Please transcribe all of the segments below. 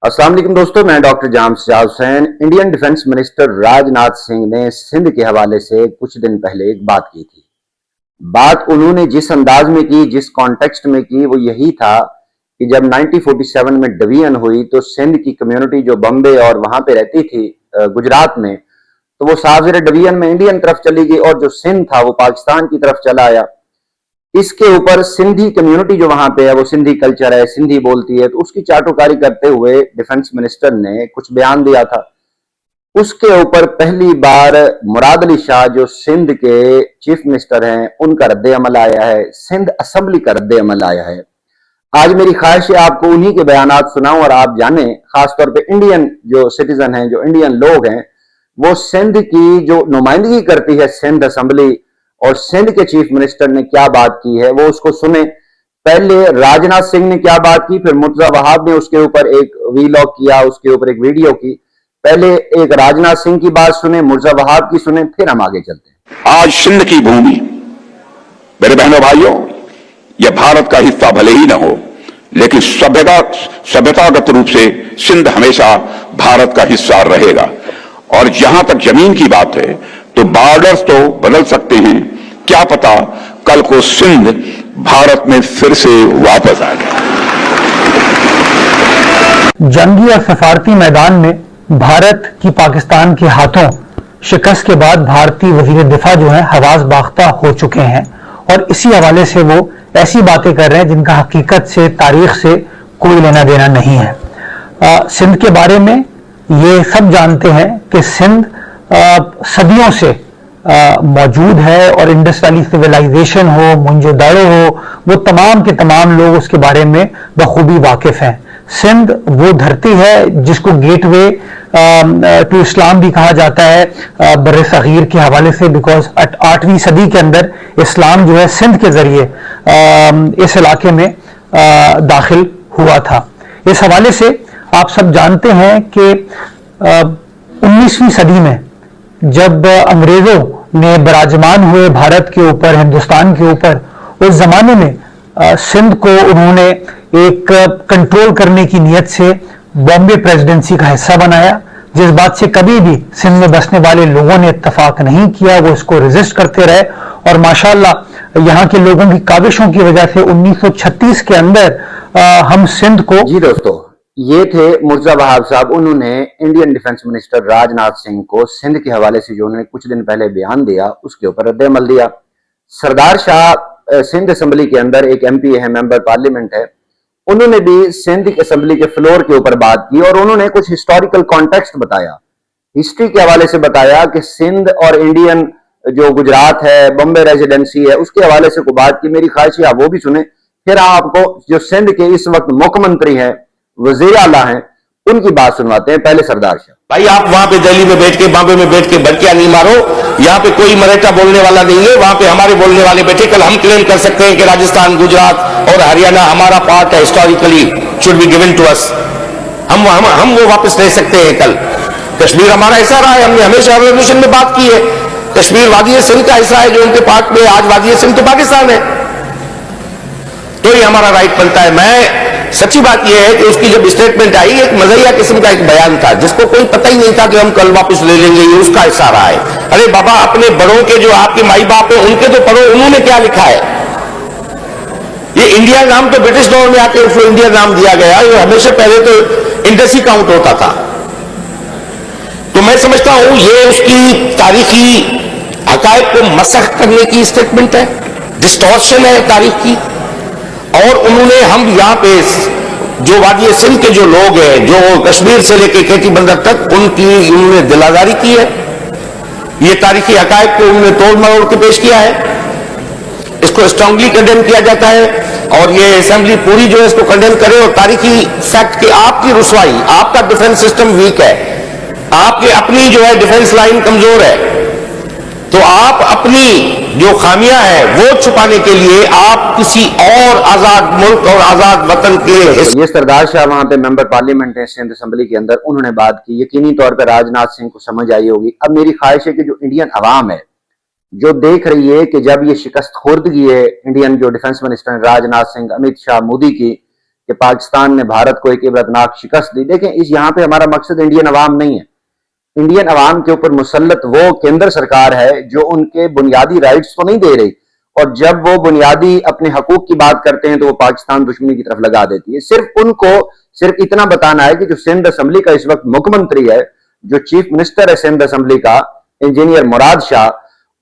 अस्सलाम वालेकुम दोस्तों, मैं doctor Jam Shahzad Hussain. Indian defence minister Rajnath Singh ने सिंध के हवाले से कुछ दिन पहले एक बात की थी। बात उन्होंने जिस अंदाज में की, जिस कॉन्टेक्स्ट में की, वो यही था कि जब 1947 में डिवीजन हुई तो सिंध की कम्युनिटी जो बॉम्बे और वहां पे रहती थी गुजरात में, तो वो साजिर डिवीजन में इंडियन तरफ चली गई और जो सिंध था वो पाकिस्तान की तरफ चला आया। इसके ऊपर सिंधी कम्युनिटी जो वहां पे है, वो सिंधी कल्चर है, सिंधी बोलती है, तो उसकी चाटुकारी करते हुए डिफेंस मिनिस्टर ने कुछ बयान दिया था। उसके ऊपर पहली बार मुराद अली शाह जो सिंध के चीफ मिनिस्टर हैं, उनका रद्द अमल आया है, सिंध असेंबली का रद्द अमल आया है। आज मेरी ख्वाहिश है आपको उन्हीं के बयानात सुनाऊं और आप जाने, खासतौर पे इंडियन जो सिटीजन हैं, जो इंडियन लोग हैं, वो सिंध की जो नुमाइंदगी करती है सिंध असेंबली, और सिंध के चीफ मिनिस्टर ने क्या बात की है वो उसको सुने। पहले राजनाथ सिंह ने क्या बात की, फिर मुर्तजा वहाब ने उसके ऊपर एक वीलॉग किया, उसके ऊपर एक वीडियो की। पहले एक राजनाथ सिंह की बात सुने, मुर्तजा वहाब की सुने, फिर हम आगे चलते हैं। आज सिंध की भूमि, मेरे बहनों भाइयों, यह भारत का हिस्सा भले ही न हो, लेकिन सभ्यतागत रूप से सिंध हमेशा भारत का हिस्सा रहेगा। और जहां तक जमीन की बात है तो बॉर्डर्स तो बदल सकते हैं, क्या पता कल को सिंध भारत में फिर से वापस आ जाए। जंगी और सफारती मैदान में भारत की पाकिस्तान के हाथों शिकस्त के बाद भारतीय वजीर दिफा जो है हवास बाख्ता हो चुके हैं और इसी हवाले से वो ऐसी बातें कर रहे हैं जिनका हकीकत से, तारीख से कोई लेना देना नहीं है। सिंध के बारे में ये सब जानते हैं कि सिंध सदियों से मौजूद है और इंडस वैली सिविलाइजेशन हो, मोहनजोदाड़ो हो, वो तमाम के तमाम लोग उसके बारे में बखूबी वाकिफ हैं। सिंध वो धरती है जिसको गेटवे टू इस्लाम भी कहा जाता है बर्रे सगीर के हवाले से, बिकॉज 8वीं सदी के अंदर इस्लाम जो है सिंध के जरिए इस इलाके में दाखिल हुआ था। इस हवाले से आप सब जानते हैं कि 19वीं सदी में जब अंग्रेजों ने बराजमान हुए भारत के ऊपर, हिंदुस्तान के ऊपर, उस जमाने में सिंध को उन्होंने एक कंट्रोल करने की नीयत से बॉम्बे प्रेसिडेंसी का हिस्सा बनाया, जिस बात से कभी भी सिंध में बसने वाले लोगों ने इत्तफाक नहीं किया। वो इसको रेजिस्ट करते रहे और माशाल्लाह यहाँ के लोगों की काविशों की वजह से 1936 के अंदर हम सिंध को। जी दोस्तों, ये थे मुर्तजा वहाब साहब। उन्होंने Indian defence minister Rajnath Singh को सिंध के हवाले से जो उन्होंने कुछ दिन पहले बयान दिया उसके ऊपर रद्द अमल दिया। सरदार शाह सिंध असेंबली के अंदर एक एमपी है, मेंबर पार्लियामेंट है, उन्होंने भी सिंध असेंबली के फ्लोर के ऊपर बात की और उन्होंने कुछ हिस्टोरिकल कॉन्टेक्स्ट बताया, हिस्ट्री के हवाले से बताया कि सिंध और इंडियन जो गुजरात है, बॉम्बे रेजिडेंसी है, उसके हवाले से कोई बात की। मेरी ख्वाहिश है आप वो भी सुने। फिर आपको जो सिंध के इस वक्त मुख्यमंत्री हैं, वजीर आला हैं, उनकी बात सुनवाते हैं। पहले सरदार शाह भाई, आप वहां पे दिल्ली में बैठ के, बॉम्बे में बैठ के बरकियां नहीं मारो। यहाँ पे कोई मराठा बोलने वाला नहीं है, वहां पे हमारे बोलने वाले बैठे। कल हम क्लेम कर सकते हैं कि राजस्थान, गुजरात और हरियाणा हमारा पार्ट है, historically should be given to us. हम वो वापस ले सकते हैं। कल कश्मीर हमारा हिस्सा रहा है, हमने हमेशा रेवोल्यूशन में बात की है। कश्मीर वादी सिंध का हिस्सा है जो उनके पार्ट में, आज वादी सिंध तो पाकिस्तान है, तो ये हमारा राइट बनता है। मैं सच्ची बात यह है कि उसकी जब स्टेटमेंट आई, एक मज़ाहिया किस्म का एक बयान था जिसको कोई पता ही नहीं था कि हम कल वापस ले लेंगे, ये उसका हिस्सा रहा है। अरे बाबा, अपने बड़ों के जो आपके माई बाप है उनके तो पढ़ो, उन्होंने क्या लिखा है। ये इंडिया नाम तो ब्रिटिश दौर में आके उसको इंडिया नाम दिया गया, ये हमेशा पहले तो इंडस ही काउंट होता था। तो मैं समझता हूं ये उसकी तारीखी हकायक को मसख करने की स्टेटमेंट है, डिस्टॉर्शन है तारीख की। और उन्होंने, हम यहाँ पे जो वादी सिंध के जो लोग हैं, जो कश्मीर से लेकर खेती बंदर तक, उनकी उन्होंने दिलादारी की है। ये तारीखी हकायक को उन्होंने तोड़ मरोड़ के पेश किया है। इसको स्ट्रांगली कंडेम किया जाता है और ये असेंबली पूरी जो है इसको कंडेम करे। और तारीखी फैक्ट कि आपकी रुसवाई, आपका डिफेंस सिस्टम वीक है, आपकी अपनी जो है डिफेंस लाइन कमजोर है, तो आप अपनी जो खामियां हैं वो छुपाने के लिए आप किसी और आजाद मुल्क और आजाद वतन के। ये सरदार शाह वहां पे मेंबर पार्लियामेंट है सिंध असेंबली के अंदर, उन्होंने बात की। यकीनी तौर पर राजनाथ सिंह को समझ आई होगी। अब मेरी ख्वाहिश है कि जो इंडियन अवाम है, जो देख रही है कि जब ये शिकस्त खुर्दगी है इंडियन जो डिफेंस मिनिस्टर राजनाथ सिंह, अमित शाह, मोदी की, کہ پاکستان نے بھارت کو ایک عبرتناک شکست دی. دیکھیں یہاں پہ ہمارا مقصد انڈین عوام نہیں ہے. انڈین عوام کے اوپر مسلط وہ کیندر سرکار ہے جو ان کے بنیادی رائٹس تو نہیں دے رہی, اور جب وہ بنیادی اپنے حقوق کی بات کرتے ہیں تو وہ پاکستان دشمنی کی طرف لگا دیتی ہے. صرف ان کو صرف اتنا بتانا ہے کہ جو سندھ اسمبلی کا اس وقت مکھ منتری ہے, جو چیف منسٹر ہے سندھ اسمبلی کا, انجینئر مراد شاہ,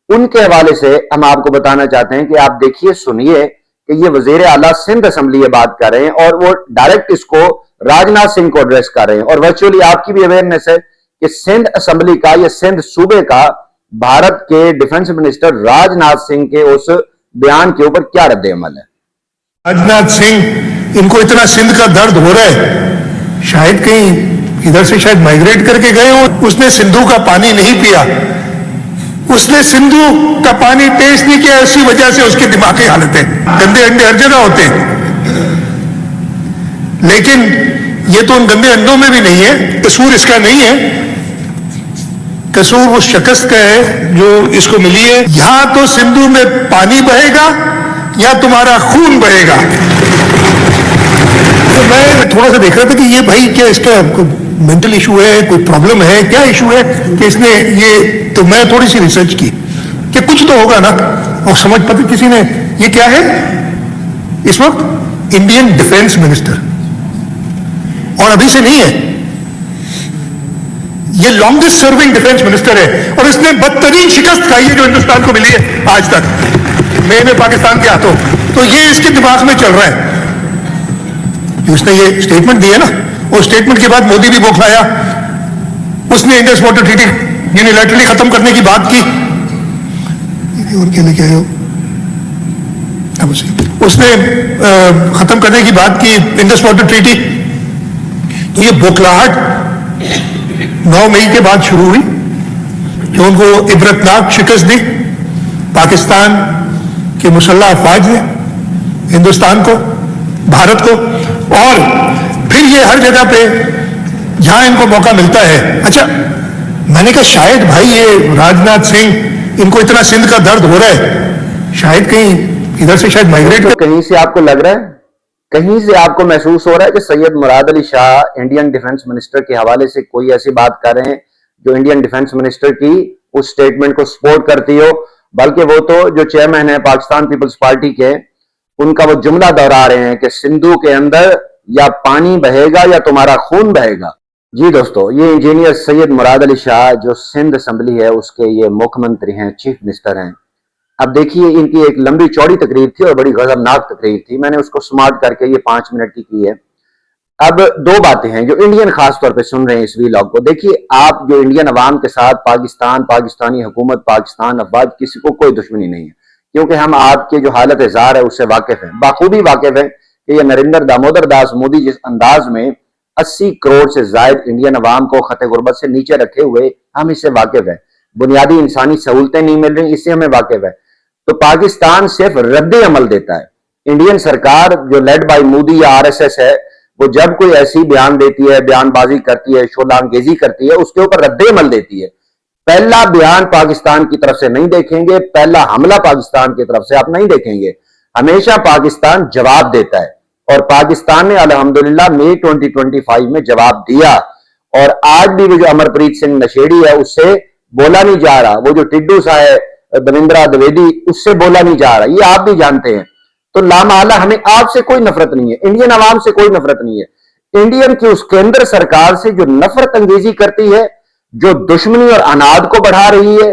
ان کے حوالے سے ہم آپ کو بتانا چاہتے ہیں کہ آپ دیکھیے سنیے کہ یہ وزیر اعلیٰ سندھ اسمبلی یہ بات کر رہے ہیں اور وہ ڈائریکٹ اس کو راجناتھ سنگھ کو ایڈریس کر رہے ہیں. اور ورچولی آپ کی بھی اویئرنیس ہے کہ سندھ اسمبلی کا یا سندھ صوبے کا بھارت کے ڈیفنس منسٹر راجناتھ سنگھ کے اس بیان کے اوپر کیا رد عمل ہے. راجناتھ سنگھ ان کو اتنا سندھ کا درد ہو رہا ہے, شاید کہیں ادھر سے شاید مائگریٹ کر کے گئے ہوں. اس نے سندھو کا پانی نہیں پیا, اس نے سندھو کا پانی ٹیسٹ نہیں کیا, اسی وجہ سے اس کی دماغی حالتیں, گندے انڈے ہر جگہ ہوتے ہیں. لیکن یہ تو ان گندے انڈوں میں بھی نہیں ہے, قصور اس کا نہیں ہے, قصور اس شکست کا ہے جو اس کو ملی ہے. یہاں تو سندھو میں پانی بہے گا یا تمہارا خون بہے گا. تو میں تھوڑا سا دیکھ رہا تھا کہ یہ بھائی کیا اس کا مینٹل ایشو ہے, کوئی پرابلم ہے, کیا ایشو ہے کہ اس نے یہ. تو میں تھوڑی سی ریسرچ کی کہ کچھ تو ہوگا نا, اور سمجھ پاتے کسی نے یہ کیا ہے اس وقت انڈین ڈیفنس منسٹر, اور ابھی سے نہیں ہے, یہ لانگسٹ سرونگ ڈیفنس منسٹر ہے, اور اس نے بدترین شکست کھائی ہے جو ہندوستان کو ملی ہے آج تک میں پاکستان کے ہاتھوں. تو یہ اس کے دماغ میں چل رہا ہے. اس نے یہ اسٹیٹمنٹ دی ہے نا, اور اسٹیٹمنٹ کے بعد مودی بھی بوکھلایا, اس نے انڈس واٹر ٹریٹی یونیلیٹرلی ختم کرنے کی بات کی. اور کیا لے کے آئے ہو, اس نے ختم کرنے کی بات کی انڈس واٹر ٹریٹی. تو یہ بوکھلاہٹ 9 مئی کے بعد شروع ہوئی جو ان کو عبرتناک شکست دی پاکستان کے مسلح افواج نے ہندوستان کو, بھارت کو. اور پھر یہ ہر جگہ پہ جہاں ان کو موقع ملتا ہے. اچھا میں نے کہا شاید بھائی یہ راجناتھ سنگھ ان کو اتنا سندھ کا درد ہو رہا ہے, شاید کہیں ادھر سے شاید مائگریٹ تو کہیں سے آپ کو لگ رہا ہے, کہیں سے آپ کو محسوس ہو رہا ہے کہ سید مراد Ali Shah Indian defence minister کے حوالے سے کوئی ایسی بات کر رہے ہیں جو انڈین ڈیفنس منسٹر کی اس سٹیٹمنٹ کو سپورٹ کرتی ہو, بلکہ وہ تو جو چیئرمین ہیں پاکستان پیپلز پارٹی کے, ان کا وہ جملہ دہرا رہے ہیں کہ سندھو کے اندر یا پانی بہے گا یا تمہارا خون بہے گا. جی دوستو, یہ انجینئر سید مراد علی شاہ جو سندھ اسمبلی ہے اس کے یہ مکھ منتری ہیں, چیف منسٹر ہیں. اب دیکھیے ان کی ایک لمبی چوڑی تقریر تھی اور بڑی غضبناک تقریر تھی, میں نے اس کو سمارٹ کر کے یہ 5 منٹ کی ہے. اب 2 باتیں ہیں جو انڈین خاص طور پہ سن رہے ہیں اس ویلاگ کو. دیکھیے آپ جو انڈین عوام کے ساتھ پاکستان, پاکستانی حکومت, پاکستان افواج, کسی کو کوئی دشمنی نہیں ہے, کیونکہ ہم آپ کے جو حالت اظہار ہے اس سے واقف ہیں, بخوبی واقف ہیں کہ یہ نریندر دامودر داس مودی جس انداز میں 80 کروڑ سے زائد انڈین عوام کو خط غربت سے نیچے رکھے ہوئے, ہم اس سے واقف ہیں. بنیادی انسانی سہولتیں نہیں مل رہی, اس سے ہمیں واقف ہے. تو پاکستان صرف رد عمل دیتا ہے. انڈین سرکار جو لیڈ بائی مودی یا RSS ہے, وہ جب کوئی ایسی بیان دیتی ہے, بیان بازی کرتی ہے, شعلہ انگیزی کرتی ہے, اس کے اوپر رد عمل دیتی ہے. پہلا بیان پاکستان کی طرف سے نہیں دیکھیں گے, پہلا حملہ پاکستان کی طرف سے آپ نہیں دیکھیں گے. ہمیشہ پاکستان جواب دیتا ہے, اور پاکستان نے الحمدللہ مئی 2025 میں جواب دیا. اور آج بھی وہ جو امرپریت سنگھ نشیڑی ہے اس سے بولا نہیں جا رہا, وہ جو ٹڈو سا ہے دویندرا دویدی, اس سے بولا نہیں جا رہا, یہ آپ بھی جانتے ہیں. تو لامحالہ ہمیں آپ سے کوئی نفرت نہیں ہے, انڈین عوام سے کوئی نفرت نہیں ہے. انڈین کی اس کیندر سرکار سے جو نفرت انگیزی کرتی ہے, جو دشمنی اور اناد کو بڑھا رہی ہے,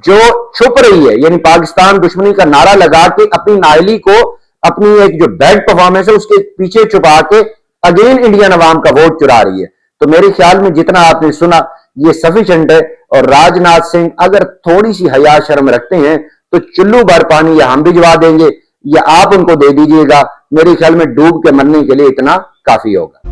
جو چھپ رہی ہے, یعنی پاکستان دشمنی کا نعرہ لگا کے اپنی نااہلی کو, اپنی ایک جو بیڈ پرفارمنس ہے اس کے پیچھے چھپا کے اگین انڈین عوام کا ووٹ چرا رہی ہے. تو میرے خیال میں جتنا آپ نے سنا یہ سفیشنٹ ہے. اور راجناتھ سنگھ اگر تھوڑی سی حیا شرم رکھتے ہیں تو چلو بھر پانی یا ہم بھجوا دیں گے یا آپ ان کو دے دیجئے گا, میرے خیال میں ڈوب کے مرنے کے لیے اتنا کافی ہوگا.